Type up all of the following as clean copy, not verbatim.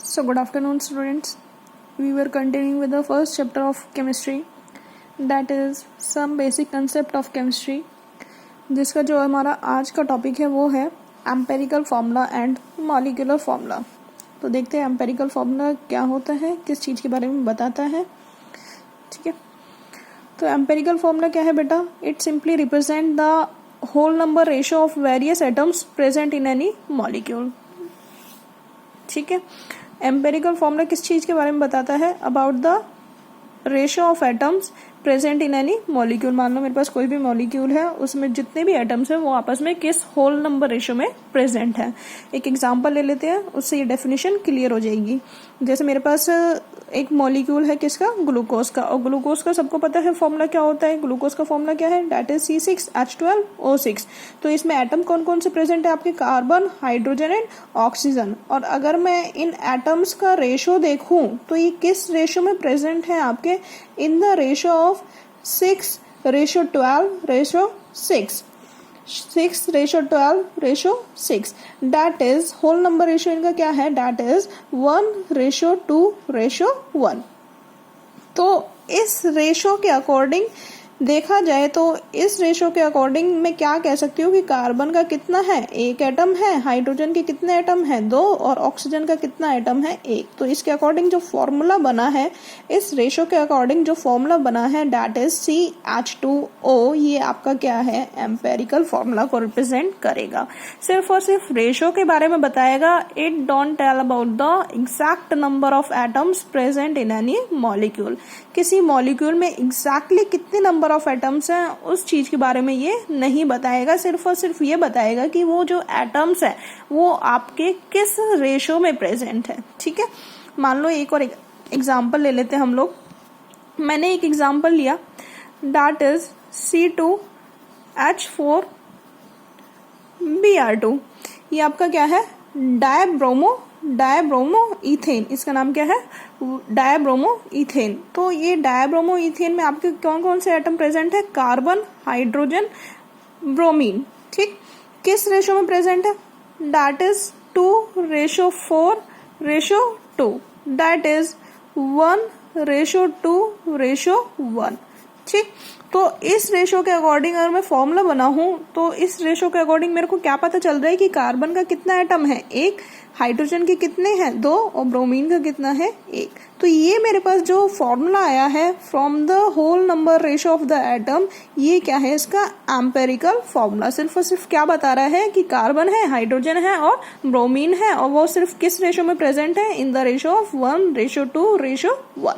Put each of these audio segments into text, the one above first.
So good afternoon students. We were continuing with the first chapter of chemistry, that is some basic concept of chemistry, जिसका जो हमारा आज का topic है वो है empirical formula and molecular formula. तो देखते हैं एम्पेरिकल फार्मूला क्या होता है, किस चीज़ के बारे में बताता है। ठीक है, तो एम्पेरिकल फार्मूला क्या है बेटा? It simply represent the whole number ratio of various atoms present in any molecule. ठीक है, एम्पेरिकल फॉर्मूला किस चीज के बारे में बताता है? About the ratio of atoms present in any molecule. मान लो मेरे पास कोई भी मॉलिक्यूल है, उसमें जितने भी एटम्स हैं वो आपस में किस होल नंबर रेशियो में प्रेजेंट है। एक एग्जांपल ले लेते हैं, उससे ये डेफिनेशन क्लियर हो जाएगी। जैसे मेरे पास एक मॉलिक्यूल है किसका? ग्लूकोज का। और ग्लूकोज का सबको पता है फॉर्मूला क्या होता है। ग्लूकोज का फॉर्मूला क्या है? That is C6H12O6। तो इसमें एटम कौन कौन से प्रेजेंट है आपके? Carbon, hydrogen and oxygen. और अगर मैं इन एटम्स का रेशो देखूं तो ये किस रेशो में प्रेजेंट है आपके? In the ratio of 6:12:6। 6:12:6। That is whole number ratio इनका क्या है? That is 1:2:1। तो इस रेशो के अकॉर्डिंग देखा जाए तो इस रेशो के अकॉर्डिंग मैं क्या कह सकती हूँ कि कार्बन का कितना है? 1 एटम है। हाइड्रोजन के कितने एटम है? 2। और ऑक्सीजन का कितना एटम है? 1। तो इसके अकॉर्डिंग जो फॉर्मूला बना है, इस रेशो के अकॉर्डिंग जो फॉर्मूला बना है दैट इज CH2O। ये आपका क्या है? एम्पेरिकल फॉर्मूला को रिप्रेजेंट करेगा। सिर्फ और सिर्फ रेशो के बारे में बताएगा। It don't tell about the exact number of atoms present in any molecule. किसी मॉलिक्यूल में एग्जैक्टली कितने नंबर ऑफ एटम्स हैं उस चीज के बारे में ये नहीं बताएगा। सिर्फ और सिर्फ ये बताएगा कि वो जो एटम्स है वो आपके किस रेशो में प्रेजेंट है। ठीक है, मान लो एक और एग्जांपल ले लेते हैं हम लोग। मैंने एक एग्जांपल लिया, दैट इज C2H4Br2। ये आपका क्या है? Dibromo ethane. इसका नाम क्या है? Dibromo ethane. तो ये डायब्रोमो इथेन में आपके कौन कौन से एटम प्रेजेंट है? Carbon, hydrogen, bromine. ठीक, किस रेशो में प्रेजेंट है? That is 2:4:2। That is 1:2:1। ठीक, तो इस रेशो के अकॉर्डिंग अगर मैं फॉर्मूला बनाऊं तो इस रेशो के अकॉर्डिंग मेरे को क्या पता चल रहा है कि कार्बन का कितना एटम है? 1। हाइड्रोजन के कितने हैं? 2। और ब्रोमीन का कितना है? 1। तो ये मेरे पास जो फॉर्मूला आया है from the whole number ratio of the atom, ये क्या है? इसका एम्पेरिकल फॉर्मूला सिर्फ और सिर्फ क्या बता रहा है कि कार्बन है, हाइड्रोजन है और ब्रोमीन है, और वो सिर्फ किस रेशो में प्रेजेंट है? इन द रेशो ऑफ 1:2:1।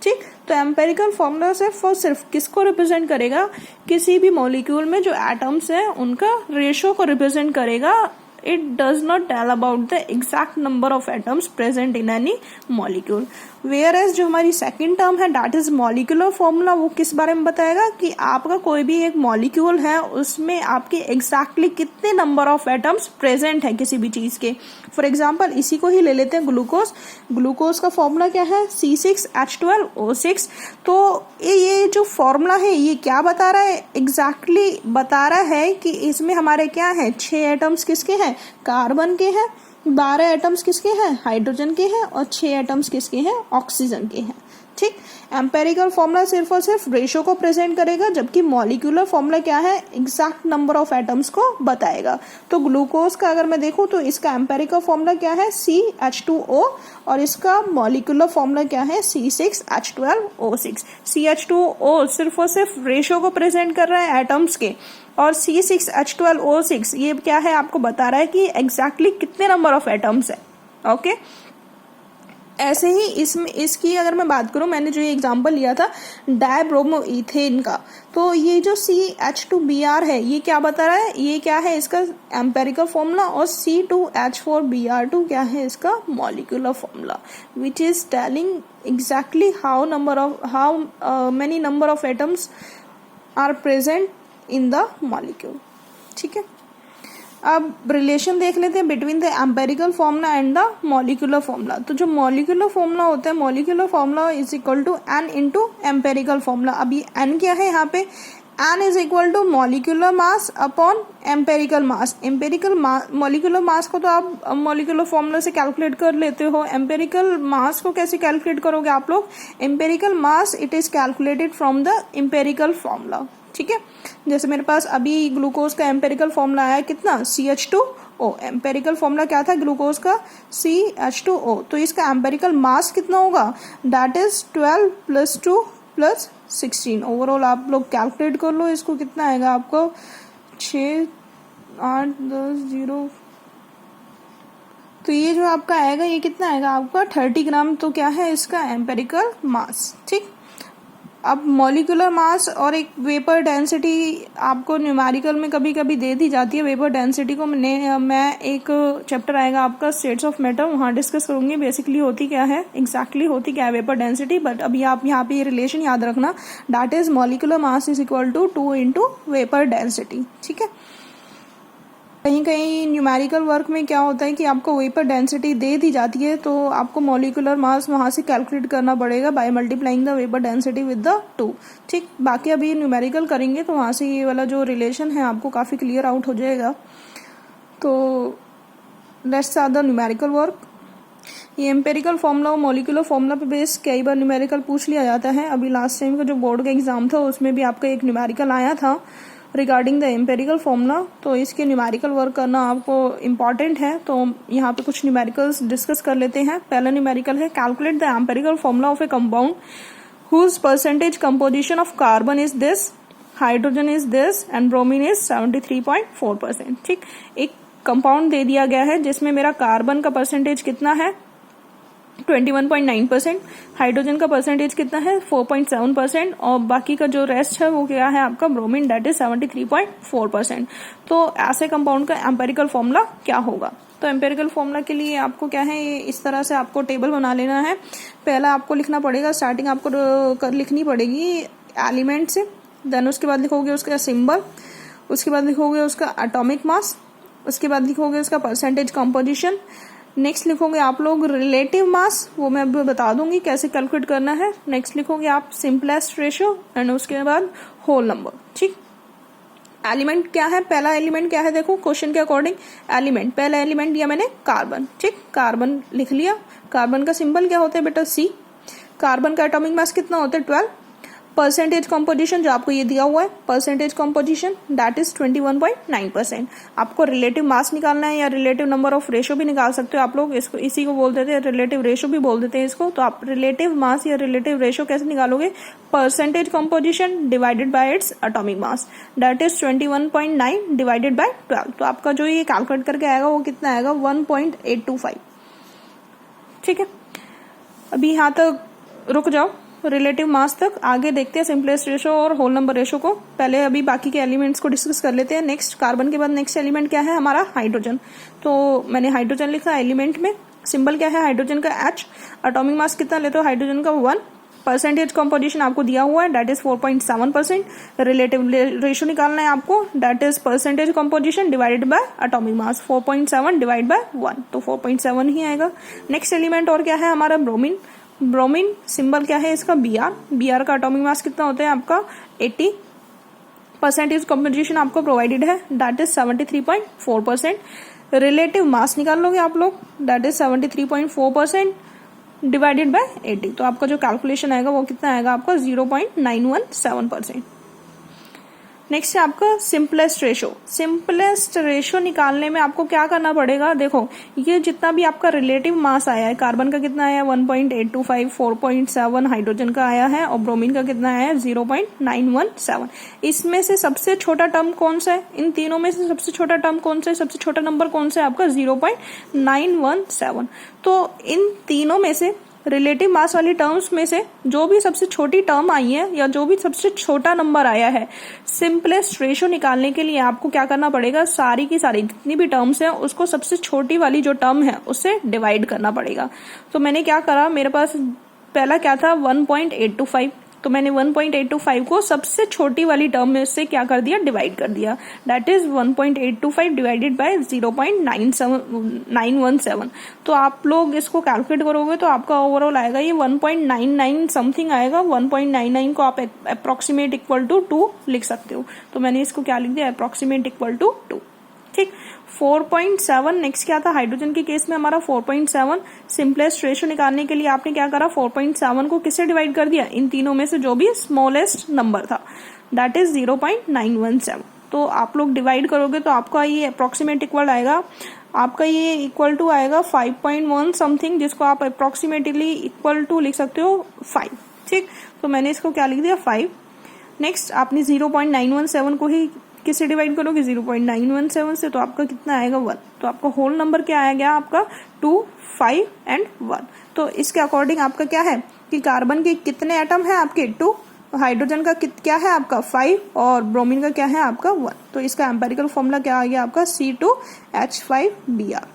ठीक, तो एम्पेरिकल फॉर्मूला सिर्फ और सिर्फ किसको रिप्रेजेंट करेगा? किसी भी मॉलिक्यूल में जो एटम्स हैं उनका रेशो को रिप्रेजेंट करेगा। It does not tell about the exact number of atoms present in any molecule. Whereas जो हमारी सेकेंड टर्म है that is molecular formula, वो किस बारे में बताएगा कि आपका कोई भी एक मॉलिक्यूल है उसमें आपके एग्जैक्टली कितने नंबर ऑफ एटम्स प्रेजेंट है किसी भी चीज के। फॉर एग्जाम्पल इसी को ही ले लेते हैं, ग्लूकोज। ग्लूकोज का फॉर्मूला क्या है? C6H12O6। तो ये जो फॉर्मूला है ये क्या बता रहा है? एग्जैक्टली बता रहा है कि इसमें हमारे क्या है? 6 एटम्स किसके हैं? कार्बन के हैं। 12 एटम्स किसके हैं? हाइड्रोजन के हैं। और 6 एटम्स किसके हैं? ऑक्सीजन के हैं। ठीक, एम्पेरिकल फॉर्मूला सिर्फ और सिर्फ रेशो को प्रेजेंट करेगा, जबकि मॉलिक्यूलर फॉर्मूला क्या है? एग्जैक्ट नंबर ऑफ एटम्स को बताएगा। तो ग्लूकोज का अगर मैं देखूं तो इसका एम्पेरिकल फॉर्मूला क्या है? CH2O। और इसका मॉलिक्यूलर फॉर्मूला क्या है? C6H12O6। CH2O सिर्फ और सिर्फ रेशो को प्रेजेंट कर रहा है एटम्स के, और C6H12O6 ये क्या है? आपको बता रहा है कि एग्जैक्टली कितने नंबर ऑफ एटम्स है। ओके, ऐसे ही इसमें इसकी अगर मैं बात करूं, मैंने जो ये एग्जांपल लिया था डायब्रोमो इथेन का, तो ये जो CH2Br है ये क्या बता रहा है? ये क्या है? इसका एम्पेरिकल फॉर्मूला। और C2H4Br2 क्या है? इसका molecular formula, which is telling exactly how many number of atoms are present in the molecule. ठीक है, अब रिलेशन देख लेते हैं between the empirical formula and the molecular formula. तो जो मॉलिक्यूलर फॉर्मूला होता है, molecular formula is equal to n into empirical formula. अब ये n क्या है यहाँ पे? N is equal to molecular mass upon empirical mass. empirical molecular mass को तो आप molecular formula से calculate कर लेते हो. empirical mass को कैसे calculate करोगे आप लोग? empirical mass it is calculated from the empirical formula. ठीक है, जैसे मेरे पास अभी ग्लूकोज का empirical formula आया कितना, CH2O. empirical formula क्या था ग्लूकोज का, CH2O. तो इसका empirical mass कितना होगा, that is 12 + 2 + 16. ओवरऑल आप लोग कैलकुलेट कर लो इसको, कितना आएगा आपको 6, 8, 10, 0. तो ये जो आपका आएगा ये कितना आएगा आपका 30 ग्राम. तो क्या है इसका एम्पेरिकल मास. ठीक, अब मॉलिक्यूलर मास और एक वेपर डेंसिटी आपको न्यूमेरिकल में कभी कभी दे दी जाती है. वेपर डेंसिटी को मैं एक चैप्टर आएगा आपका स्टेट्स ऑफ मैटर, वहाँ डिस्कस करूंगी बेसिकली होती क्या है, एग्जैक्टली होती क्या है वेपर डेंसिटी. बट अभी आप यहाँ पे ये रिलेशन याद रखना, that is molecular mass is equal to 2 × vapour density. ठीक है, कहीं कहीं न्यूमेरिकल वर्क में क्या होता है कि आपको वेपर डेंसिटी दे दी जाती है तो आपको मॉलिक्यूलर मास वहां से कैलकुलेट करना पड़ेगा by multiplying the vapour density with the 2. ठीक, बाकी अभी न्यूमेरिकल करेंगे तो वहां से ये वाला जो रिलेशन है आपको काफी क्लियर आउट हो जाएगा. तो let's start the numerical work. ये एम्पेरिकल फॉर्मूला और मॉलिक्यूलर फॉर्मूला पे बेस कई बार न्यूमेरिकल पूछ लिया जाता है. अभी लास्ट टाइम का जो बोर्ड का एग्जाम था उसमें भी आपका एक न्यूमेरिकल आया था रिगार्डिंग द एम्पेरिकल फॉर्मूला. तो इसके न्यूमेरिकल वर्क करना आपको इम्पॉर्टेंट है. तो यहाँ पे कुछ न्यूमेरिकल्स डिस्कस कर लेते हैं. पहला न्यूमेरिकल है calculate the empirical formula of a compound whose percentage composition of carbon is this, hydrogen is this and bromine is 73.4%. ठीक, एक कंपाउंड दे दिया गया है जिसमें मेरा कार्बन का परसेंटेज कितना है 21.9%, हाइड्रोजन का परसेंटेज कितना है 4.7% और बाकी का जो रेस्ट है वो क्या है आपका ब्रोमीन, दैट इज 73.4%. तो ऐसे कंपाउंड का एम्पेरिकल फॉर्मूला क्या होगा. तो एम्पेरिकल फॉर्मूला के लिए आपको क्या है, ये इस तरह से आपको टेबल बना लेना है. पहला आपको लिखना पड़ेगा, स्टार्टिंग आपको लिखनी पड़ेगी एलिमेंट से, देन उसके बाद लिखोगे उसका सिंबल, उसके बाद लिखोगे उसका एटॉमिक मास, उसके बाद लिखोगे उसका परसेंटेज कंपोजिशन, नेक्स्ट लिखोगे आप लोग रिलेटिव मास, वो मैं अभी बता दूंगी कैसे कैलकुलेट करना है. नेक्स्ट लिखोगे आप सिंपलेस्ट रेशियो एंड उसके बाद होल नंबर. ठीक, एलिमेंट क्या है, पहला एलिमेंट क्या है देखो क्वेश्चन के अकॉर्डिंग. एलिमेंट, पहला एलिमेंट दिया मैंने कार्बन. ठीक, कार्बन लिख लिया. कार्बन का सिंबल क्या होता है बेटा C. कार्बन का एटॉमिक मास कितना होता है 12. परसेंटेज कंपोजिशन जो आपको ये दिया हुआ है, परसेंटेज कंपोजिशन दैट इज 21.9%. आपको रिलेटिव मास निकालना है या रिलेटिव नंबर ऑफ रेशो भी निकाल सकते हो आप लोग, इसको इसी को बोल देते हैं रिलेटिव रेशो भी बोल देते हैं इसको. तो आप रिलेटिव मास या रिलेटिव रेशो कैसे निकालोगे, percentage composition divided by its atomic mass that is 21.9 divided by 12. तो आपका जो ये कैलकुलेट करके आएगा वो कितना आएगा 1.825. ठीक है, अभी यहाँ तक रुक जाओ, रिलेटिव मास तक आगे देखते हैं सिंपलेस्ट रेशो और होल नंबर रेशो को. पहले अभी बाकी के एलिमेंट्स को डिस्कस कर लेते हैं. नेक्स्ट कार्बन के बाद नेक्स्ट एलिमेंट क्या है हमारा हाइड्रोजन. तो मैंने हाइड्रोजन लिखा एलिमेंट में, सिंबल क्या है हाइड्रोजन का H, एटॉमिक मास कितना लेते हो हाइड्रोजन का 1, परसेंटेज कंपोजिशन आपको दिया हुआ है दैट इज 4.7%. रिलेटिव रेशो निकालना है आपको that is percentage composition divided by atomic mass 4.7 divide by 1, तो 4.7 ही आएगा. नेक्स्ट एलिमेंट और क्या है हमारा ब्रोमीन. ब्रोमीन सिंबल क्या है इसका Br. Br का एटॉमिक मास कितना होता है आपका 80. परसेंटेज कंपोजिशन आपको प्रोवाइडेड है दैट इज 73.4%. रिलेटिव मास निकाल लोगे आप लोग दैट इज 73.4% डिवाइडेड बाय 80. तो आपका जो कैलकुलेशन आएगा वो कितना आएगा आपका 0.917%. नेक्स्ट है आपका सिंपलेस्ट रेशो. सिंपलेस्ट रेशो निकालने में आपको क्या करना पड़ेगा, देखो ये जितना भी आपका रिलेटिव मास आया है, कार्बन का कितना आया 1.825, 4.7 हाइड्रोजन का आया है और ब्रोमीन का कितना आया है 0.917. इसमें से सबसे छोटा टर्म कौन सा है, इन तीनों में से सबसे छोटा टर्म कौन सा है, सबसे छोटा नंबर कौन सा है आपका 0.917. तो इन तीनों में से रिलेटिव मास वाली टर्म्स में से जो भी सबसे छोटी टर्म आई है या जो भी सबसे छोटा नंबर आया है, सिंपलेस्ट रेशो निकालने के लिए आपको क्या करना पड़ेगा, सारी की सारी जितनी भी टर्म्स हैं उसको सबसे छोटी वाली जो टर्म है उससे डिवाइड करना पड़ेगा. तो मैंने क्या करा, मेरे पास पहला क्या था 1.825, तो मैंने 1.825 को सबसे छोटी वाली टर्म में से क्या कर दिया, डिवाइड कर दिया। That is 1.825 divided by 0.917। तो आप लोग इसको कैलकुलेट करोगे तो आपका ओवरऑल आएगा ये 1.99 समथिंग आएगा। 1.99 को आप अप्रोक्सीमेट इक्वल टू 2 लिख सकते हो। तो मैंने इसको क्या लिख दिया, अप्रोक्सीमेट इक्वल टू 2। ठीक, 4.7 नेक्स्ट क्या था, हाइड्रोजन के केस में हमारा 4.7। सिंपलेस्ट रेशियो निकालने के लिए आपने क्या करा, 4.7 को किससे डिवाइड कर दिया, इन तीनों में से जो भी स्मॉलेस्ट नंबर था, दैट इज 0.917। तो आप लोग डिवाइड करोगे तो आपका ये अप्रोक्सीमेट इक्वल आएगा, आपका ये इक्वल टू आएगा 5.1 समथिंग, जिसको आप अप्रोक्सीमेटली इक्वल टू लिख सकते हो 5। ठीक, तो मैंने इसको क्या लिख दिया, 5। नेक्स्ट आपने 0.917 को ही किससे डिवाइड करोगे, 0.917 से, तो आपका कितना आएगा, 1। तो आपका होल नंबर क्या आ गया, आपका 2, 5 एंड 1। तो इसके अकॉर्डिंग आपका क्या है कि कार्बन के कितने एटम है आपके, 2, हाइड्रोजन का क्या है आपका 5 और ब्रोमीन का क्या है आपका 1। तो इसका एम्पेरिकल फॉर्मूला क्या आ गया आपका C2H5Br।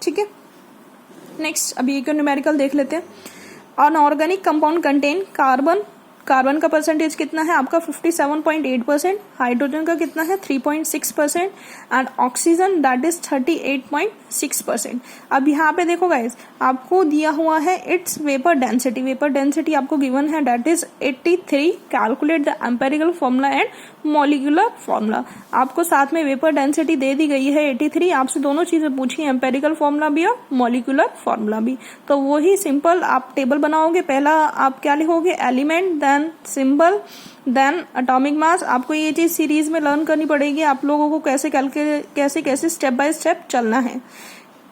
ठीक है, नेक्स्ट अभी एक न्यूमेरिकल देख लेते हैं। अनऑर्गेनिक कंपाउंड कंटेन कार्बन का परसेंटेज कितना है आपका 57.8%, हाइड्रोजन का कितना है 3.6% एंड ऑक्सीजन दैट इज 38.6%। अब यहाँ पे देखो गाइस, आपको दिया हुआ है इट्स वेपर डेंसिटी आपको गिवन है that is 83। Calculate the empirical formula and molecular formula. आपको साथ में वेपर डेंसिटी दे दी गई है 83, आपसे दोनों चीजें पूछी, एम्पेरिकल फॉर्मूला भी और मॉलिक्यूलर फॉर्मूला भी। तो वही सिंपल आप टेबल बनाओगे, पहला आप क्या लिखोगे, element, then symbol, then atomic mass. आपको ये चीज सीरीज में लर्न करनी पड़ेगी, आप लोगों को कैसे स्टेप बाय स्टेप चलना है।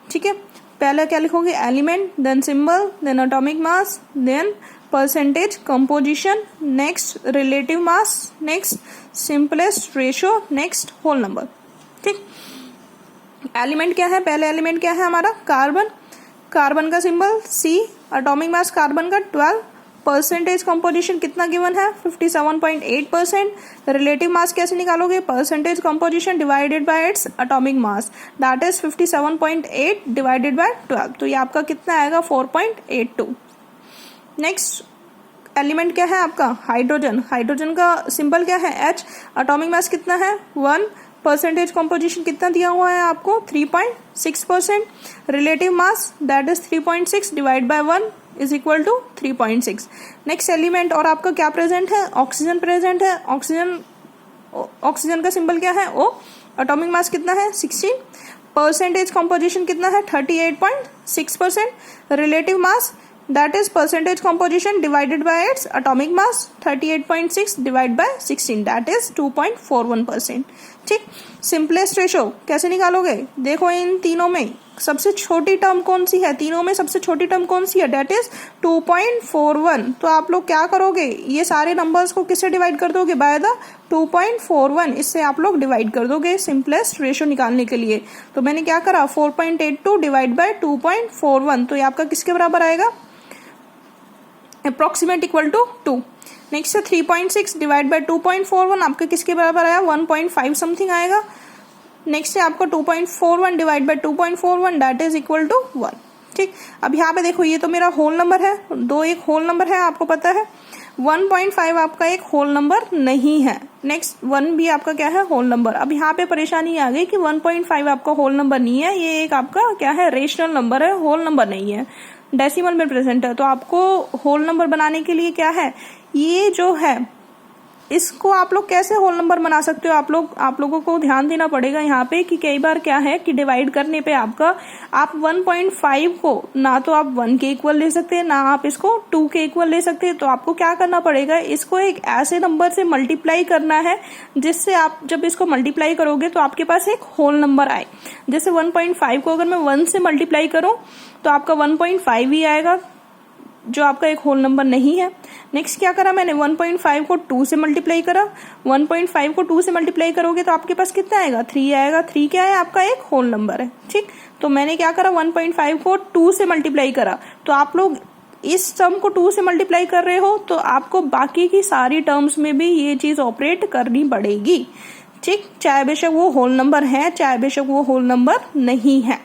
ठीक है, पहला क्या लिखोगे, element, then symbol, then atomic mass, then percentage composition, next relative mass, next simplest ratio, next whole number. ठीक, एलिमेंट क्या है, पहले एलिमेंट क्या है हमारा, कार्बन का symbol C, atomic mass carbon का 12, परसेंटेज कंपोजिशन कितना गिवन है 57.8%। रिलेटिव मास कैसे निकालोगे, percentage composition divided by its atomic mass, that is 57.8 divided by 12। तो ये आपका कितना आएगा 4.82। नेक्स्ट एलिमेंट क्या है आपका, हाइड्रोजन का सिंबल क्या है H, एटॉमिक मास कितना है 1, परसेंटेज कंपोजिशन कितना दिया हुआ है आपको 3.6%, relative mass that is 3.6 divide by 1 is equal to 3.6। Next element और आपका क्या प्रेजेंट है, ऑक्सीजन प्रेजेंट है। ऑक्सीजन का सिंबल क्या है O, एटॉमिक मास कितना है 16, परसेंटेज कंपोजिशन कितना है 38.6%, relative mass that is percentage composition divided by its atomic mass 38.6 divide by 16 that is 2.41%। ठीक, सिंपलेस्ट रेशो कैसे निकालोगे, देखो इन तीनों में सबसे छोटी टर्म कौन सी है, तीनों में सबसे छोटी टर्म कौन सी है, दैट इज 2.41। तो आप लोग क्या करोगे, ये सारे नंबर्स को किससे डिवाइड कर दोगे, बाय द 2.41, इससे आप लोग डिवाइड कर दोगे सिंपलेस्ट रेशो निकालने के लिए। तो मैंने क्या करा 4.82 डिवाइड बाय 2.41, तो ये आपका किसके बराबर आएगा, अप्रोक्सीमेट इक्वल टू 2। नेक्स्ट है 3.6 डिवाइड बाय 2.41, आपका किसके बराबर आया 1.5 समथिंग आएगा। नेक्स्ट है आपका 2.41 divide by 2.41 that is equal to 1। ठीक, अब यहाँ पे देखो ये तो मेरा होल नंबर है, 2 एक होल नंबर है आपको पता है, 1.5 आपका एक होल नंबर नहीं है। नेक्स्ट 1 भी आपका क्या है होल नंबर। अब यहाँ पे परेशानी आ गई कि 1.5 आपका होल नंबर नहीं है, ये एक आपका क्या है रेशनल नंबर है, होल नंबर नहीं है, डेसिमल में प्रेजेंट है। तो आपको होल नंबर बनाने के लिए क्या है, ये जो है इसको आप लोग कैसे होल नंबर बना सकते हो, आप लोगों को ध्यान देना पड़ेगा यहाँ पे कि कई बार क्या है कि डिवाइड करने पे आप 1.5 को ना तो आप 1 के इक्वल ले सकते हैं, ना आप इसको 2 के इक्वल ले सकते हैं। तो आपको क्या करना पड़ेगा, इसको एक ऐसे नंबर से मल्टीप्लाई करना है जिससे आप जब इसको मल्टीप्लाई करोगे तो आपके पास एक होल नंबर आए। जैसे 1.5 को अगर मैं 1 से मल्टीप्लाई करूं तो आपका 1.5 ही आएगा, जो आपका एक होल नंबर नहीं है। नेक्स्ट क्या करा मैंने, 1.5 को 2 से मल्टीप्लाई करा, 1.5 को 2 से मल्टीप्लाई करोगे तो आपके पास कितना आएगा 3 आएगा। 3 क्या है आपका एक होल नंबर है। ठीक, तो मैंने क्या करा 1.5 को 2 से मल्टीप्लाई करा। तो आप लोग इस टर्म को 2 से मल्टीप्लाई कर रहे हो तो आपको बाकी की सारी टर्म्स में भी ये चीज ऑपरेट करनी पड़ेगी। ठीक, चाहे बेशक वो होल नंबर है चाहे बेशक वो होल नंबर नहीं है,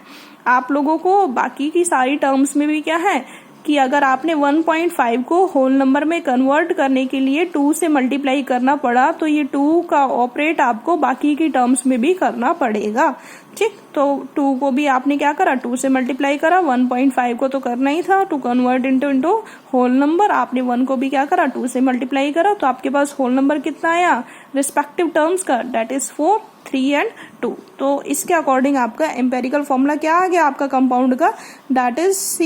आप लोगों को बाकी की सारी टर्म्स में भी क्या है कि अगर आपने 1.5 को होल नंबर में कन्वर्ट करने के लिए 2 से मल्टीप्लाई करना पड़ा तो ये 2 का ऑपरेट आपको बाकी की टर्म्स में भी करना पड़ेगा। ठीक, तो 2 को भी आपने क्या करा, 2 से मल्टीप्लाई करा, 1.5 को तो करना ही था to convert into whole number. आपने 1 को भी क्या करा, 2 से मल्टीप्लाई करा, तो आपके पास होल नंबर कितना आया रिस्पेक्टिव टर्म्स का, दैट इज 4, 3 एंड 2। तो इसके अकॉर्डिंग आपका एम्पेरिकल फॉर्मूला क्या आ गया आपका कंपाउंड का, दैट इज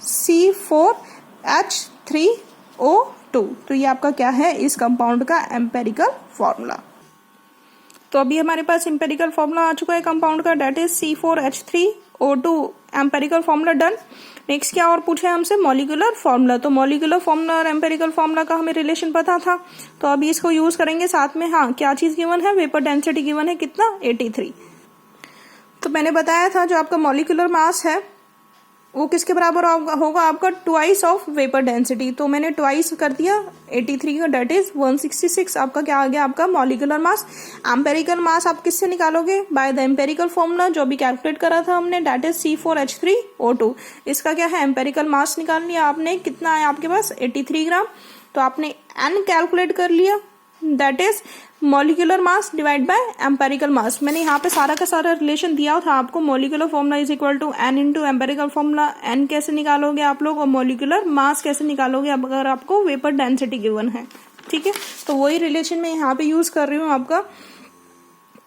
C4H3O2। तो ये आपका क्या है इस कंपाउंड का एम्पेरिकल फॉर्मूला। तो अभी हमारे पास एम्पेरिकल फॉर्मूला आ चुका है कंपाउंड का, that is C4H3O2 empirical formula done. Next क्या और पूछा है हमसे, मॉलिक्यूलर फॉर्मूला। तो मॉलिक्यूलर फॉर्मूला और एम्पेरिकल फॉर्मूला का हमें रिलेशन पता था, तो अभी इसको यूज करेंगे साथ में। हाँ, क्या चीज गिवन है, वेपर डेंसिटी गिवन है कितना, 83। तो मैंने बताया था जो आपका मॉलिक्यूलर मास है वो किसके बराबर होगा आपका, ट्वाइस ऑफ वेपर डेंसिटी। तो मैंने ट्वाइस कर दिया 83 का, डेट इज 166। आपका क्या आ गया आपका मॉलिक्यूलर मास। एम्पेरिकल मास आप किससे निकालोगे, बाय द एम्पेरिकल फॉर्मूला जो भी कैलकुलेट करा था हमने, डेट इज C4H3O2। इसका क्या है एम्पेरिकल मास निकाल लिया आपने, कितना आया आपके पास 83 ग्राम। तो आपने N कैलकुलेट कर लिया, that is molecular mass divide by empirical मास। मैंने यहाँ पे सारा का सारा रिलेशन दिया था आपको, molecular formula is equal to N into empirical formula. N कैसे निकालोगे आप लोग और मॉलिक्यूलर मास कैसे निकालोगे अगर आपको वेपर डेंसिटी गिवन है। ठीक है, तो वही रिलेशन मैं यहाँ पे यूज कर रही हूँ। आपका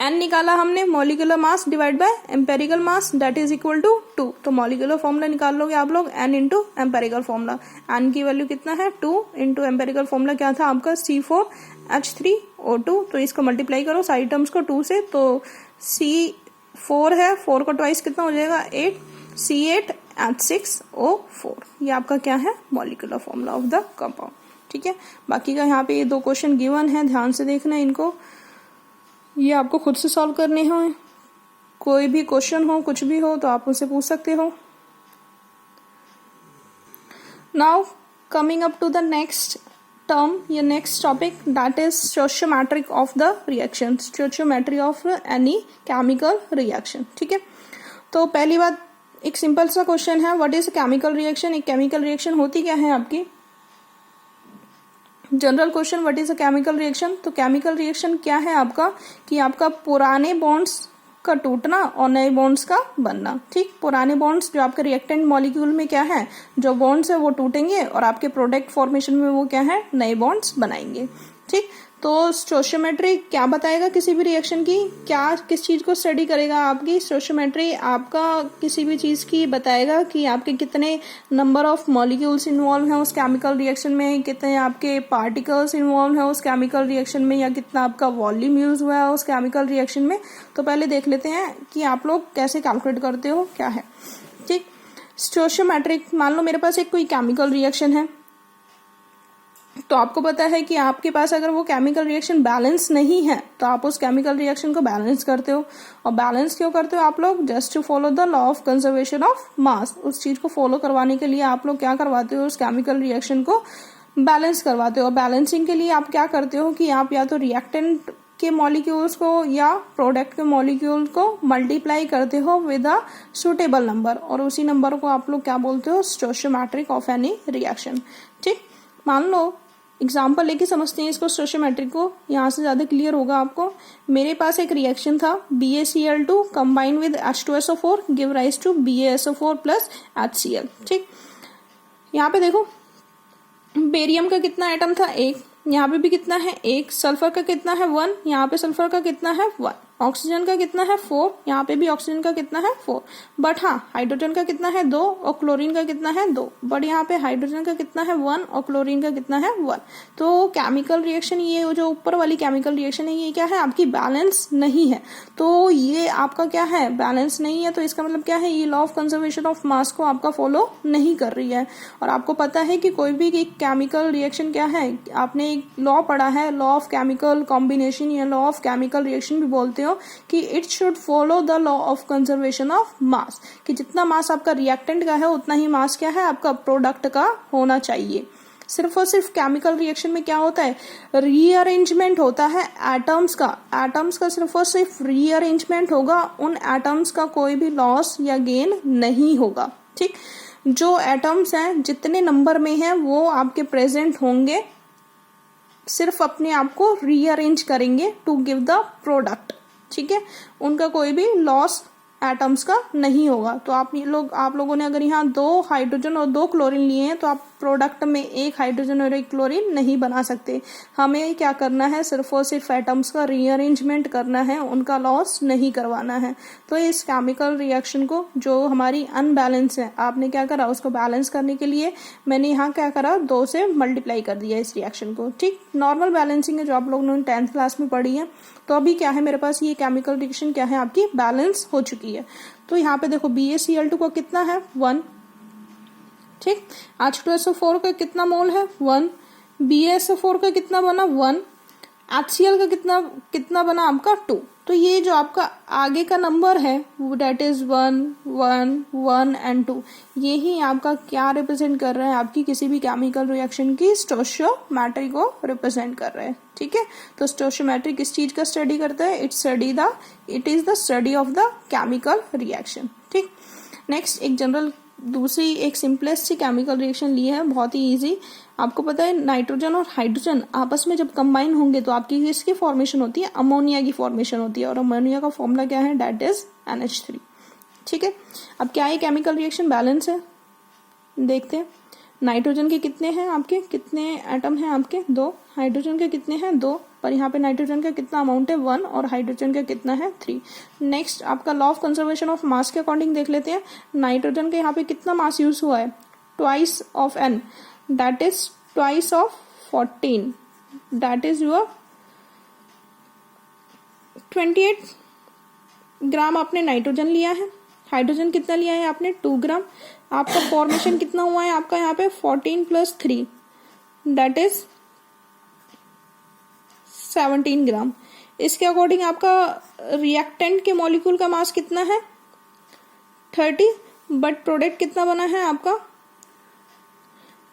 N निकाला हमने, molecular mass divide by empirical mass, that is equal to 2। तो मॉलिक्यूलर फॉर्मूला निकाल लोगे आप लोग N into empirical formula. N की वैल्यू कितना है 2 इंटू एम्पेरिकल फॉर्मूला क्या था आपका C4H3O2। तो इसको मल्टीप्लाई करो साइड टर्म्स को 2 से, तो C4 है, 4 का ट्वाइस कितना हो जाएगा 8, C8H6O4। ये आपका क्या है molecular formula of the compound. ठीक है, बाकी का यहाँ पे ये 2 क्वेश्चन गिवन है, ध्यान से देखना इनको, ये आपको खुद से सॉल्व करने हो। कोई भी क्वेश्चन हो कुछ भी हो तो आप मुझसे पूछ सकते हो। Now coming up to the next term, ये next topic, that is stoichiometric of the reaction, stoichiometry of any chemical reaction. ठीक है, तो पहली बात एक सिंपल सा क्वेश्चन है, व्हाट इज केमिकल रिएक्शन। एक केमिकल रिएक्शन होती क्या है आपकी, general question, what is a chemical reaction. तो केमिकल रिएक्शन क्या है आपका, कि आपका पुराने बॉन्ड्स का टूटना और नए बॉन्ड्स का बनना। ठीक, पुराने बॉन्ड्स जो आपके रिएक्टेंट मॉलिक्यूल में क्या है, जो बॉन्ड्स है वो टूटेंगे और आपके प्रोडक्ट फॉर्मेशन में वो क्या है, नए बॉन्ड्स बनाएंगे। ठीक, तो स्टोइचियोमेट्री क्या बताएगा किसी भी रिएक्शन की, क्या किस चीज को स्टडी करेगा आपकी स्टोइचियोमेट्री, आपका किसी भी चीज की बताएगा कि आपके कितने नंबर ऑफ मॉलिक्यूल्स इन्वॉल्व हैं उस केमिकल रिएक्शन में, कितने आपके पार्टिकल्स इन्वॉल्व हैं उस केमिकल रिएक्शन में, या कितना आपका वॉल्यूम यूज हुआ है उस केमिकल रिएक्शन में। तो पहले देख लेते हैं कि आप लोग कैसे कैलकुलेट करते हो क्या है। ठीक, स्टोइचियोमेट्रिक, मान लो मेरे पास एक कोई केमिकल रिएक्शन है, तो आपको पता है कि आपके पास अगर वो केमिकल रिएक्शन बैलेंस नहीं है तो आप उस केमिकल रिएक्शन को बैलेंस करते हो। और बैलेंस क्यों करते हो आप लोग, just to follow the law of conservation of mass. उस चीज को फॉलो करवाने के लिए आप लोग क्या करवाते हो, उस केमिकल रिएक्शन को बैलेंस करवाते हो। बैलेंसिंग के लिए आप क्या करते हो कि आप या तो रिएक्टेंट के मॉलिक्यूल्स को या प्रोडक्ट के मॉलिक्यूल को मल्टीप्लाई करते हो विद अ सुटेबल नंबर, और उसी नंबर को आप लोग क्या बोलते हो, स्टोइचियोमेट्रिक ऑफ एनी रिएक्शन। ठीक, मान लो एग्जाम्पल लेके समझते हैं इसको स्टोइचियोमेट्रिक को, यहाँ से ज्यादा क्लियर होगा आपको। मेरे पास एक रिएक्शन था BaCl2 combine with H2SO4 give rise to BaSO4 plus HCl। ठीक, यहाँ पे देखो बेरियम का कितना एटम था, 1, यहाँ पे भी कितना है 1, सल्फर का कितना है 1, यहाँ पे सल्फर का कितना है 1, ऑक्सीजन का कितना है 4, यहाँ पे भी ऑक्सीजन का कितना है 4, बट हाँ हाइड्रोजन का कितना है 2 और क्लोरीन का कितना है 2, बट यहाँ पे हाइड्रोजन का कितना है 1 और क्लोरीन का कितना है 1। तो केमिकल रिएक्शन, ये जो ऊपर वाली केमिकल रिएक्शन है ये क्या है आपकी बैलेंस नहीं है। तो ये आपका क्या है बैलेंस नहीं है, तो इसका मतलब क्या है, ये लॉ ऑफ कंजर्वेशन ऑफ मास को आपका फॉलो नहीं कर रही है। और आपको पता है कि कोई भी केमिकल रिएक्शन क्या है, आपने एक लॉ पढ़ा है, लॉ ऑफ केमिकल कॉम्बिनेशन या लॉ ऑफ केमिकल रिएक्शन भी बोलते हो, कि it should follow the law of conservation of मास, कि जितना मास आपका रिएक्टेंट का है उतना ही मास क्या है आपका प्रोडक्ट का होना चाहिए। सिर्फ और सिर्फ केमिकल रिएक्शन में क्या होता है, रीअरेंजमेंट होता है एटम्स का सिर्फ और सिर्फ रीअरेंजमेंट होगा, उन एटम्स का कोई भी लॉस या गेन नहीं होगा। ठीक, जो एटम्स हैं जितने नंबर में हैं वो आपके प्रेजेंट होंगे, सिर्फ अपने आप को रीअरेंज करेंगे टू गिव द प्रोडक्ट। ठीक है, उनका कोई भी लॉस एटम्स का नहीं होगा। तो आप लोगों ने अगर यहाँ 2 हाइड्रोजन और 2 क्लोरीन लिए हैं तो आप प्रोडक्ट में 1 हाइड्रोजन और 1 क्लोरीन नहीं बना सकते। हमें क्या करना है, सिर्फ और सिर्फ एटम्स का रीअरेंजमेंट करना है, उनका लॉस नहीं करवाना है। तो इस केमिकल रिएक्शन को जो हमारी अनबैलेंस है, आपने क्या करा, उसको बैलेंस करने के लिए मैंने यहाँ क्या करा, 2 से मल्टीप्लाई कर दिया इस रिएक्शन को। ठीक, नॉर्मल बैलेंसिंग है जो आप लोगों ने 10th क्लास में पढ़ी है। तो अभी क्या है, मेरे पास ये केमिकल रिएक्शन क्या है, आपकी बैलेंस हो चुकी है। तो यहाँ पे देखो BaCl2 का कितना है, 1। ठीक, H2SO4 का कितना मोल है, 1। BaSO4 का कितना बना, 1। HCl का कितना बना आपका, 2। तो ये जो आपका आगे का नंबर है डेट इज 1 1 1 एंड 2, ये ही आपका क्या रिप्रेजेंट कर रहा है, आपकी किसी भी केमिकल रिएक्शन की स्टोइचियोमेट्री को रिप्रेजेंट कर रहे हैं। ठीक है, तो स्टोइचियोमेट्री किस चीज का स्टडी करता है, it is the study of the chemical reaction. ठीक, नेक्स्ट एक जनरल दूसरी एक सिंपलेस्ट सी केमिकल रिएक्शन ली है, बहुत ही इजी। आपको पता है नाइट्रोजन और हाइड्रोजन आपस में जब कंबाइन होंगे तो आपकी किसकी फॉर्मेशन होती है, अमोनिया की फॉर्मेशन होती है। और अमोनिया का फॉर्मूला क्या है, डेट इज NH3। ठीक है, अब क्या ये केमिकल रिएक्शन बैलेंस है, देखते हैं। नाइट्रोजन के कितने हैं आपके, कितने एटम हैं आपके, 2। हाइड्रोजन के कितने हैं, 2। पर यहाँ पे नाइट्रोजन का कितना अमाउंट है, 1। और हाइड्रोजन का कितना है, 3। नेक्स्ट आपका लॉ ऑफ कंजर्वेशन ऑफ मास के अकॉर्डिंग देख लेते हैं। नाइट्रोजन के यहाँ पे कितना मास यूज हुआ है, twice of N, that is twice of 14, that is your 28 ग्राम आपने नाइट्रोजन लिया है। हाइड्रोजन कितना लिया है आपने, 2 ग्राम। आपका फॉर्मेशन कितना हुआ है आपका यहाँ पे, 14 + 3, दैट इज 17 ग्राम। इसके अकॉर्डिंग आपका रिएक्टेंट के मॉलिक्यूल का मास कितना है, 30, बट प्रोडक्ट कितना बना है आपका,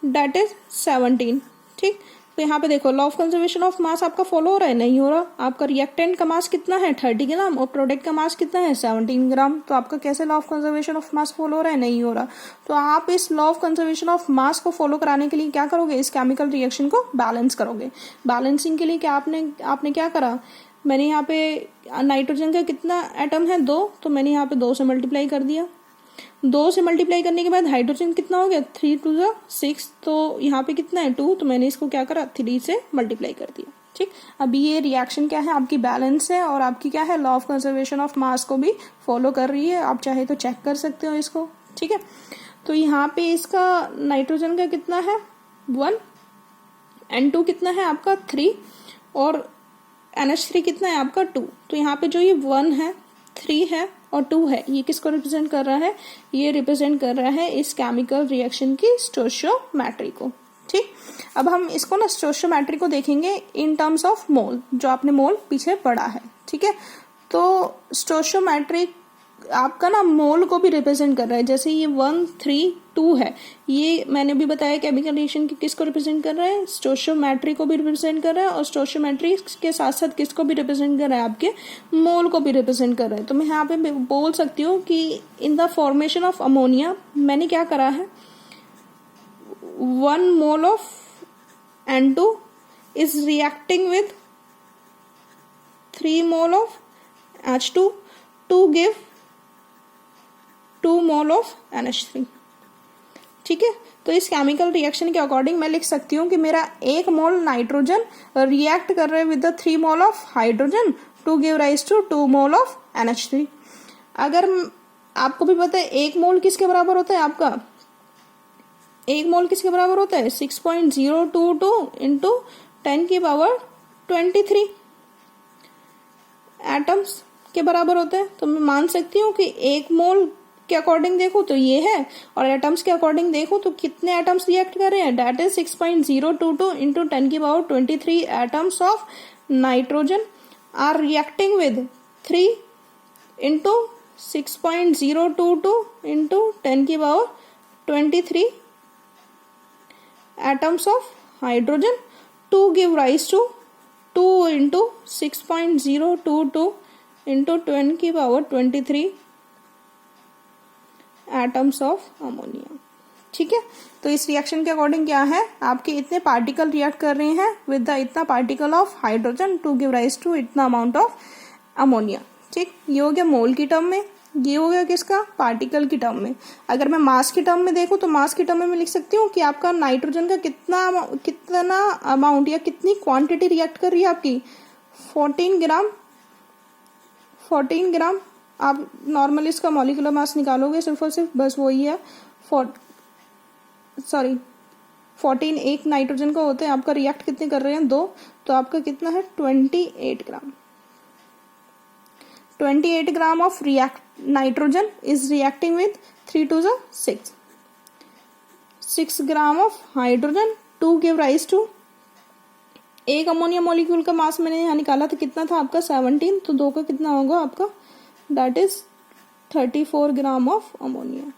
दैट इज 17। ठीक, तो यहाँ पे देखो लॉ ऑफ कंजर्वेशन ऑफ मास आपका फॉलो हो रहा है, नहीं हो रहा। आपका रिएक्टेंट का मास कितना है, 30 ग्राम, और प्रोडक्ट का मास कितना है, 17 ग्राम। तो आपका कैसे law of conservation of mass follow हो रहा है, नहीं हो रहा। तो आप इस लॉ ऑफ कंजर्वेशन ऑफ मास को फॉलो कराने के लिए क्या करोगे, इस केमिकल रिएक्शन को बैलेंस करोगे। बैलेंसिंग के लिए क्या आपने क्या करा, मैंने यहाँ पे नाइट्रोजन का कितना एटम है, 2, तो मैंने यहाँ पे 2 से मल्टीप्लाई कर दिया। 2 से मल्टीप्लाई करने के बाद हाइड्रोजन कितना हो गया, 3 × 6, तो यहाँ पे कितना है, 2, तो मैंने इसको क्या करा, 3 से मल्टीप्लाई कर दिया। ठीक, अभी ये रिएक्शन क्या है, आपकी बैलेंस है और आपकी क्या है, लॉ ऑफ कंजर्वेशन ऑफ मास को भी फॉलो कर रही है। आप चाहे तो चेक कर सकते हो इसको। ठीक है, तो यहाँ पे इसका नाइट्रोजन का कितना है, 1, N2 कितना है आपका, 3, और NH3 कितना है आपका, 2। तो यहाँ पे जो ये 1 है, 3 है और 2 है, ये किसको रिप्रेजेंट कर रहा है, ये रिप्रेजेंट कर रहा है इस केमिकल रिएक्शन की स्टोइचियोमेट्री को। ठीक, अब हम इसको ना स्टोइचियोमेट्री को देखेंगे इन टर्म्स ऑफ मोल, जो आपने मोल पीछे पढ़ा है। ठीक है, तो स्टोइचियोमेट्री आपका ना मोल को भी रिप्रेजेंट कर रहा है। जैसे ये 1 3 2 है, ये मैंने भी बताया केमिकल रिएक्शन की किसको रिप्रेजेंट कर रहा है, स्टोइचियोमेट्री को भी रिप्रेजेंट कर रहा है, और स्टोइचियोमेट्री के साथ साथ किसको भी रिप्रेजेंट कर रहा है, आपके मोल को भी रिप्रेजेंट कर रहा है। तो मैं यहाँ पे बोल सकती हूँ कि in the formation of ammonia मैंने क्या करा है, 1 mole of N2 is reacting with 3 mole of H2 to give 2 mole of NH3। ठीक है, तो इस केमिकल रिएक्शन के अकॉर्डिंग मैं लिख सकती हूँ कि मेरा 1 मोल नाइट्रोजन रिएक्ट कर रहे हैं with the 3 mole of hydrogen to give rise to 2 mole of NH3। अगर आपको भी पता है 1 मोल किसके बराबर होता है, आपका 1 मोल किसके बराबर होता है, 6.022 इंटू 10⁻23 एटम्स के बराबर होता है। तो मैं मान सकती हूँ कि 1 मोल के अकॉर्डिंग देखो तो ये है, और एटम्स के अकॉर्डिंग देखो तो कितने एटम्स रिएक्ट कर रहे हैं, that is 6.022 into 10⁻23 atoms of nitrogen are reacting with 3 into 6.022 into 10⁻23 atoms of hydrogen to give rise to 2 into 6.022 into 10⁻23 atoms of ammonia। ठीक है, तो इस रिएक्शन के अकॉर्डिंग क्या है, आपके इतने पार्टिकल रिएक्ट कर रहे हैं विद द इतना particle of hydrogen to give rise to इतना अमाउंट ऑफ अमोनिया। ठीक, ये हो गया मोल की टर्म में, ये हो गया किसका, पार्टिकल की टर्म में। अगर मैं मास की टर्म में देखूं तो मास की टर्म में मैं लिख सकती हूँ कि आपका नाइट्रोजन का कितना अमाउंट या कितनी क्वांटिटी रिएक्ट कर रही है आपकी 14 ग्राम। आप नॉर्मली इसका मॉलिक्यूलर मास निकालोगे सिर्फ और सिर्फ बस वही है 14 एक नाइट्रोजन का होते हैं, आपका रिएक्ट कितने कर रहे हैं 2, तो आपका कितना है 28 gram. 28 gram of nitrogen is reacting with 3 to the 6 gram of hydrogen to give rise to, एक अमोनिया मॉलिक्यूल का मास मैंने यहाँ निकाला था कितना था आपका 17, तो 2 का कितना होगा आपका, that is 34 gram of ammonia.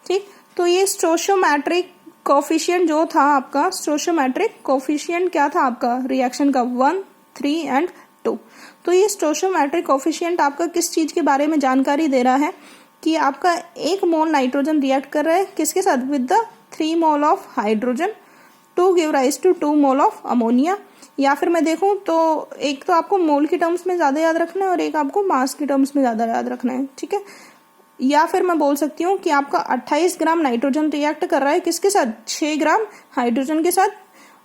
ठीक, तो ये स्टोइचियोमेट्रिक कोफिशिएंट जो था आपका, स्टोइचियोमेट्रिक कोफिशिएंट क्या था आपका रिएक्शन का 1, 3 and 2। तो ये स्टोइचियोमेट्रिक कोफिशिएंट आपका किस चीज के बारे में जानकारी दे रहा है कि आपका 1 मोल नाइट्रोजन रिएक्ट कर रहा है किसके साथ, with the 3 mole of hydrogen to give rise to 2 mole of ammonia. या फिर मैं देखूं तो एक तो आपको मोल की टर्म्स में ज्यादा याद रखना है और एक आपको मास की टर्म्स में ज्यादा याद रखना है। ठीक है, या फिर मैं बोल सकती हूँ कि आपका 28 ग्राम नाइट्रोजन रिएक्ट कर रहा है किसके साथ, 6 ग्राम हाइड्रोजन के साथ,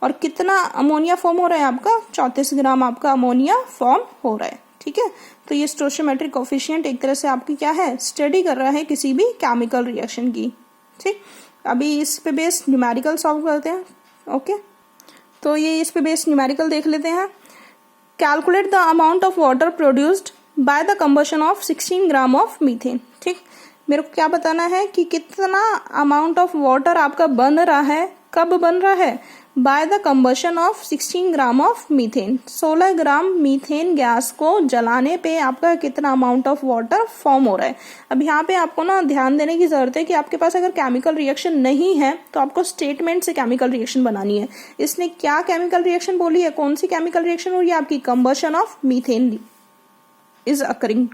और कितना अमोनिया फॉर्म हो रहा है आपका 34 ग्राम आपका अमोनिया फॉर्म हो रहा है। ठीक है, तो ये स्टोइचियोमेट्रिक कोफिशिएंट एक तरह से आपकी क्या है, स्टडी कर रहा है किसी भी केमिकल रिएक्शन की। ठीक, अभी इस पे बेस न्यूमेरिकल सॉल्व करते हैं। ओके, तो ये इस पे बेस न्यूमेरिकल देख लेते हैं। Calculate the amount of water produced by the combustion of 16 gram of methane. ठीक, मेरे को क्या बताना है कि कितना अमाउंट ऑफ वाटर आपका बन रहा है, कब बन रहा है, by the combustion of 16 gram of methane. 16 gram methane gas को जलाने पे आपका कितना अमाउंट ऑफ वाटर फॉर्म हो रहा है। अब यहाँ पे आपको ना ध्यान देने की जरूरत है कि आपके पास अगर केमिकल रिएक्शन नहीं है तो आपको स्टेटमेंट से केमिकल रिएक्शन बनानी है। इसने क्या केमिकल रिएक्शन बोली है, कौन सी केमिकल रिएक्शन हो रही है आपकी, combustion of methane is occurring.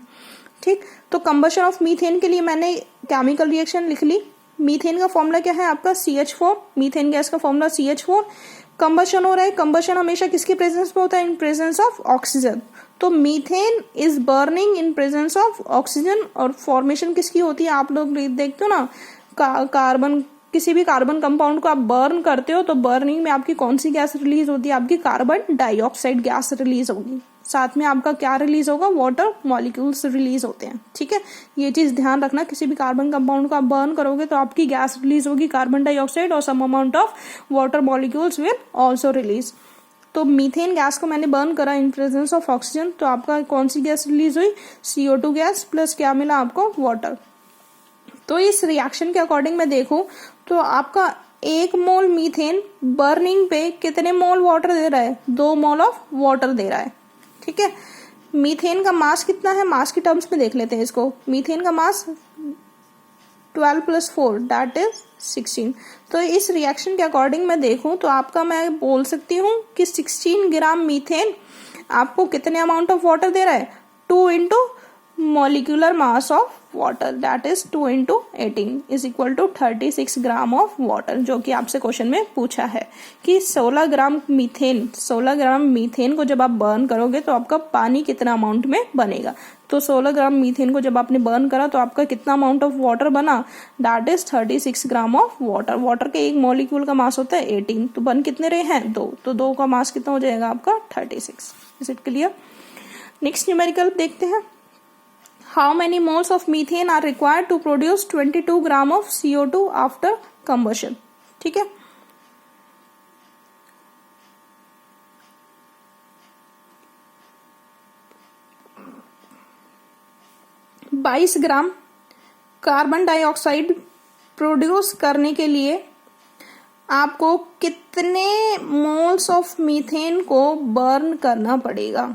ठीक, तो कंबशन ऑफ मीथेन के लिए मैंने केमिकल रिएक्शन लिख ली। मीथेन का फॉर्मूला क्या है आपका CH4, मीथेन गैस का फॉर्मूला CH4। कंबशन हो रहा है, कंबशन हमेशा किसके प्रेजेंस में होता है, इन प्रेजेंस ऑफ ऑक्सीजन। तो methane is burning in presence of oxygen, और फॉर्मेशन किसकी होती है, आप लोग देखते हो ना, कार्बन, किसी भी कार्बन कंपाउंड को आप बर्न करते हो तो बर्निंग में आपकी कौन सी गैस रिलीज होती है, आपकी कार्बन डाइऑक्साइड गैस रिलीज होगी, साथ में आपका क्या रिलीज होगा, वाटर मॉलिक्यूल्स रिलीज होते हैं। ठीक है, ये चीज ध्यान रखना, किसी भी कार्बन कंपाउंड को आप बर्न करोगे तो आपकी गैस रिलीज होगी कार्बन डाइऑक्साइड, और some amount of water molecules will also release. तो मीथेन गैस को मैंने बर्न करा इन प्रेजेंस ऑफ ऑक्सीजन, तो आपका कौन सी गैस रिलीज हुई, CO2 गैस प्लस क्या मिला आपको, वाटर। तो इस रिएक्शन के अकॉर्डिंग मैं देखूं तो आपका 1 मोल मीथेन बर्निंग पे कितने मोल वाटर दे रहा है, 2 मोल ऑफ वाटर दे रहा है। ठीक है, मीथेन का मास कितना है, मास की टर्म्स में देख लेते हैं इसको। मीथेन का मास 12 + 4 दैट इज 16। तो इस रिएक्शन के अकॉर्डिंग मैं देखूं तो आपका मैं बोल सकती हूँ कि 16 ग्राम मीथेन आपको कितने अमाउंट ऑफ वाटर दे रहा है, 2 into molecular mass of water that is 2 into 18 is equal to 36 gram of water, जो कि आपसे क्वेश्चन में पूछा है कि 16 ग्राम मीथेन को जब आप बर्न करोगे तो आपका पानी कितना अमाउंट में बनेगा। तो 16 ग्राम मीथेन को जब आपने बर्न करा तो आपका कितना अमाउंट ऑफ वाटर बना, that is 36 gram of water. Water के एक मॉलिक्यूल का मास होता है 18, तो बन कितने रहे हैं 2, तो 2 का मास कितना हो जाएगा आपका 36। Is it clear? Next numerical देखते हैं। How many moles of methane are required to produce 22 gram of CO2 after combustion? ठीक है, बाईस ग्राम कार्बन डाइऑक्साइड प्रोड्यूस करने के लिए आपको कितने मोल्स ऑफ मीथेन को बर्न करना पड़ेगा,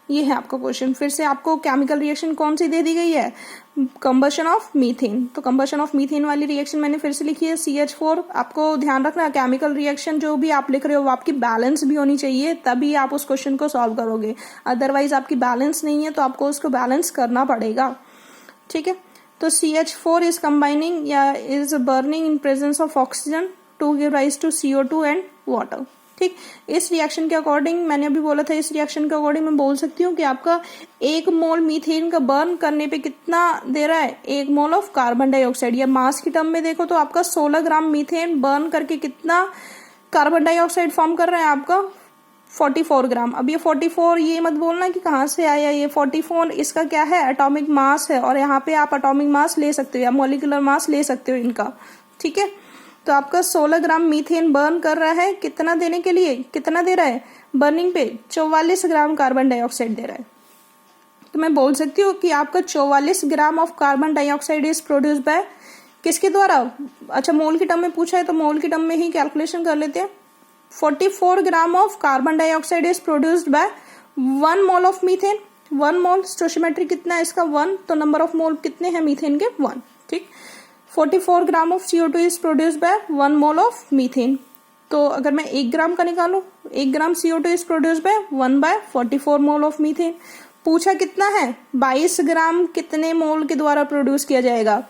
ये है आपका क्वेश्चन। फिर से आपको केमिकल रिएक्शन कौन सी दे दी गई है, कंबशन ऑफ मीथेन। तो कंबशन ऑफ मीथेन वाली रिएक्शन मैंने फिर से लिखी है CH4। आपको ध्यान रखना केमिकल रिएक्शन जो भी आप लिख रहे हो वो आपकी बैलेंस भी होनी चाहिए, तभी आप उस क्वेश्चन को सॉल्व करोगे। अदरवाइज आपकी बैलेंस नहीं है तो आपको उसको बैलेंस करना पड़ेगा। ठीक है, तो CH4 इज कंबाइनिंग या is burning in presence of oxygen to give rise to CO2 and water. ठीक, इस रिएक्शन के अकॉर्डिंग मैंने अभी बोला था, इस रिएक्शन के अकॉर्डिंग मैं बोल सकती हूँ कि आपका 1 मोल मीथेन का बर्न करने पे कितना दे रहा है, 1 मोल ऑफ कार्बन डाइऑक्साइड। या मास की टर्म में देखो तो आपका 16 ग्राम मीथेन बर्न करके कितना कार्बन डाइऑक्साइड फॉर्म कर रहा है, आपका 44 ग्राम। अब ये 44 ये मत बोलना कि कहाँ से आया, ये 44 इसका क्या है, एटॉमिक मास है। और यहाँ पे आप एटॉमिक मास ले सकते हो या मॉलिक्यूलर मास ले सकते हो इनका। ठीक है, तो आपका 16 ग्राम मीथेन बर्न कर रहा है, कितना देने के लिए, कितना दे रहा है बर्निंग पे, 44 ग्राम कार्बन डाइऑक्साइड दे रहा है। तो मैं बोल सकती हूँ कि आपका 44 gram of carbon dioxide is produce by किसके द्वारा। अच्छा, मोल की टर्म में पूछा है तो मोल की टर्म में ही कैलकुलेशन कर लेते हैं। 44 gram of carbon dioxide is produced by 1 mole of methane. 1 mole stoichiometry कितना है इसका 1, तो नंबर ऑफ मोल कितने हैं मीथेन के 1। ठीक, 44 gram of CO2 is produced by 1 mole of methane. तो अगर मैं 1 ग्राम का निकालूं, 1 ग्राम CO2 is produced by 1/44 mole of methane. पूछा कितना है, 22 ग्राम कितने मोल के द्वारा प्रोड्यूस किया जाएगा,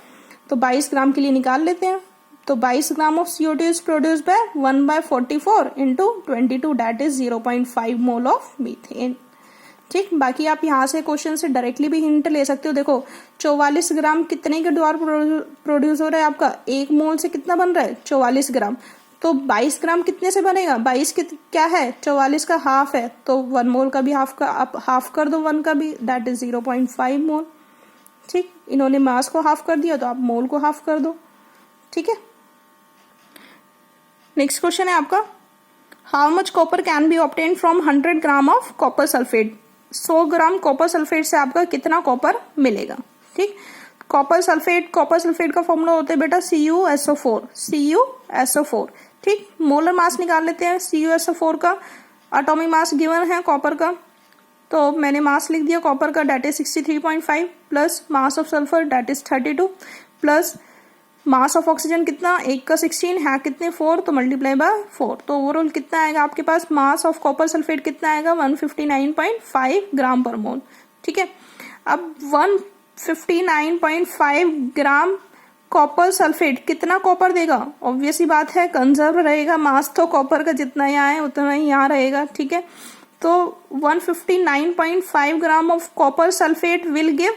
तो 22 ग्राम के लिए निकाल लेते हैं। तो 22 gram of CO2 is produced by 1/44 into 22 that is 0.5 mole of methane. ठीक, बाकी आप यहाँ से क्वेश्चन से डायरेक्टली भी हिंट ले सकते हो। देखो 44 ग्राम कितने के द्वारा प्रोड्यूस हो रहा है, आपका 1 मोल से कितना बन रहा है 44 ग्राम। तो 22 ग्राम कितने से बनेगा, 22 क्या है 44 का हाफ है, तो 1 मोल का भी हाफ का आप हाफ कर दो 1 का भी, दैट इज 0.5 मोल। ठीक, इन्होंने मास को हाफ कर दिया तो आप मोल को हाफ कर दो। ठीक है, नेक्स्ट क्वेश्चन है आपका, how much copper can be obtain from 100 gram of copper sulphate. 100 gram copper sulphate से आपका कितना कॉपर मिलेगा। ठीक, कॉपर सल्फेट का फॉर्मूला होता है बेटा CuSO4। ठीक, मोलर मास निकाल लेते हैं CuSO4 का। एटॉमिक मास गिवन है कॉपर का, तो मैंने मास लिख दिया कॉपर का, that is 63.5 plus mass of sulphur that is 32 plus mass of oxygen कितना, 1 का 16 है कितने 4, तो मल्टीप्लाई बाय 4। तो ओवरऑल कितना आएगा आपके पास, मास ऑफ कॉपर सल्फेट कितना आएगा 159.5 ग्राम पर मोल। ठीक है, अब 159.5 ग्राम कॉपर सल्फेट कितना कॉपर देगा, ऑब्वियस ही बात है कंजर्व रहेगा, मास तो कॉपर का जितना यहाँ है उतना ही यहाँ रहेगा। ठीक है, तो 159.5 gram of copper sulphate will give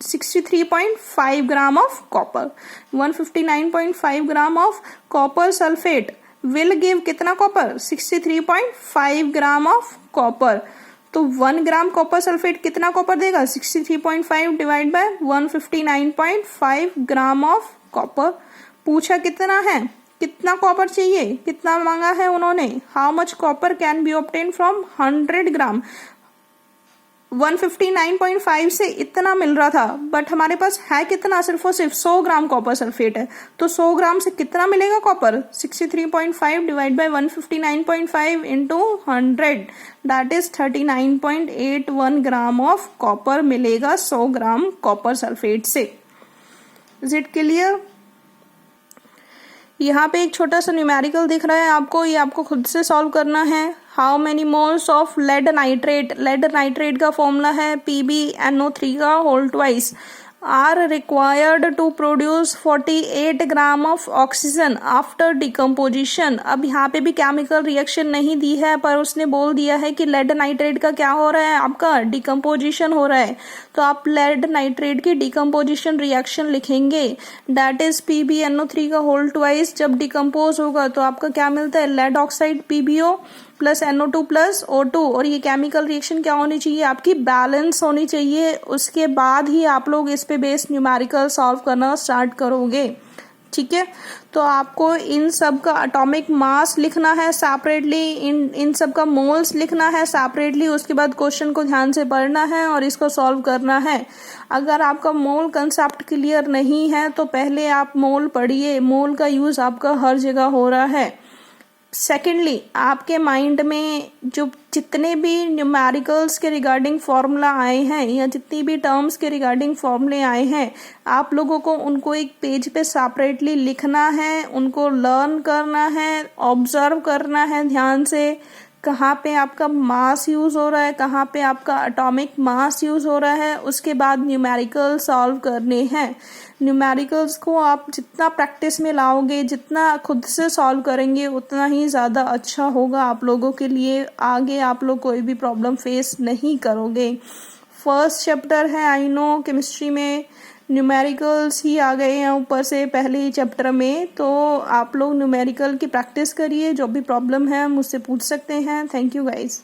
63.5 gram of copper. 159.5 gram of copper sulphate will give कितना कॉपर, 63.5 ग्राम ऑफ कॉपर। तो 1 ग्राम कॉपर सल्फेट कितना कॉपर देगा, 63.5 divide by 159.5 gram of copper. पूछा कितना है, कितना कॉपर चाहिए, कितना मांगा है उन्होंने, how much copper can be obtain from 100 ग्राम। 159.5 से इतना मिल रहा था, बट हमारे पास है कितना, सिर्फ और सिर्फ 100 ग्राम कॉपर सल्फेट है। तो 100 ग्राम से कितना मिलेगा copper, 63.5 divide by 159.5 into 100 that is 39.81 gram of copper मिलेगा 100 ग्राम कॉपर सल्फेट से। Is it clear. यहाँ पे एक छोटा सा न्यूमेरिकल दिख रहा है आपको, ये आपको खुद से सॉल्व करना है। How many moles of lead nitrate का फॉर्मूला है PbNO3 का whole twice are required to produce 48 gram of oxygen after decomposition. अब यहाँ पे भी केमिकल रिएक्शन नहीं दी है, पर उसने बोल दिया है कि लेड नाइट्रेट का क्या हो रहा है, आपका डिकम्पोजिशन हो रहा है। तो आप लेड नाइट्रेट की डिकम्पोजिशन रिएक्शन लिखेंगे, दैट इज PbNO3 का होल ट्वाइस। जब डिकम्पोज होगा तो आपका क्या मिलता है, lead oxide PbO plus NO2 plus O2। और ये केमिकल रिएक्शन क्या होनी चाहिए, आपकी बैलेंस होनी चाहिए। उसके बाद ही आप लोग इस पे बेस्ड न्यूमेरिकल सॉल्व करना स्टार्ट करोगे। ठीक है, तो आपको इन सब का एटॉमिक मास लिखना है सेपरेटली, इन सब का मोल्स लिखना है सेपरेटली। उसके बाद क्वेश्चन को ध्यान से पढ़ना है और इसको सॉल्व करना है। अगर आपका मोल कंसेप्ट क्लियर नहीं है तो पहले आप मोल पढ़िए, मोल का यूज आपका हर जगह हो रहा है। सेकेंडली, आपके माइंड में जो जितने भी न्यूमेरिकल्स के रिगार्डिंग फॉर्मूला आए हैं या जितनी भी टर्म्स के रिगार्डिंग फॉर्मूले आए हैं, आप लोगों को उनको एक पेज पे सेपरेटली लिखना है, उनको लर्न करना है, ऑब्जर्व करना है ध्यान से, कहाँ पे आपका मास यूज़ हो रहा है, कहाँ पे आपका एटॉमिक मास यूज़ हो रहा है। उसके बाद न्यूमेरिकल सॉल्व करने हैं। न्यूमेरिकल्स को आप जितना प्रैक्टिस में लाओगे, जितना खुद से सॉल्व करेंगे, उतना ही ज़्यादा अच्छा होगा आप लोगों के लिए। आगे आप लोग कोई भी प्रॉब्लम फेस नहीं करोगे। फर्स्ट चैप्टर है, आई नो केमिस्ट्री में न्यूमेरिकल्स ही आ गए हैं ऊपर से पहले ही चैप्टर में। तो आप लोग न्यूमेरिकल की प्रैक्टिस करिए, जो भी प्रॉब्लम है मुझसे पूछ सकते हैं। Thank you guys.